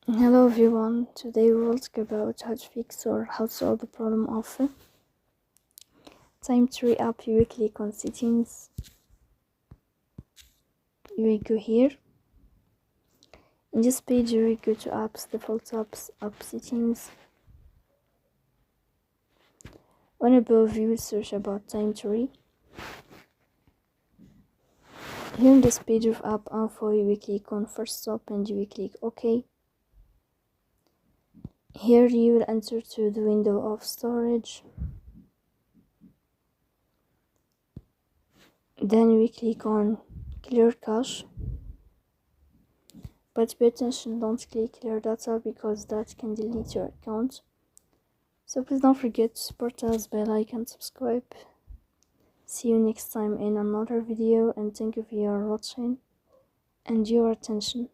Hello everyone, today we will talk about how to fix or how to solve the problem of TimeTree app. You will click on settings, you will go here. In this page you will go to apps, default apps, app settings. On above you will search about TimeTree. Here in this page of app info you will click on first stop and you will click OK. Here you will enter to the window of storage. Then we click on clear cache, but pay attention, don't click clear data because that can delete your account. So please don't forget to support us by like and subscribe. See you next time in another video, and thank you for your watching and your attention.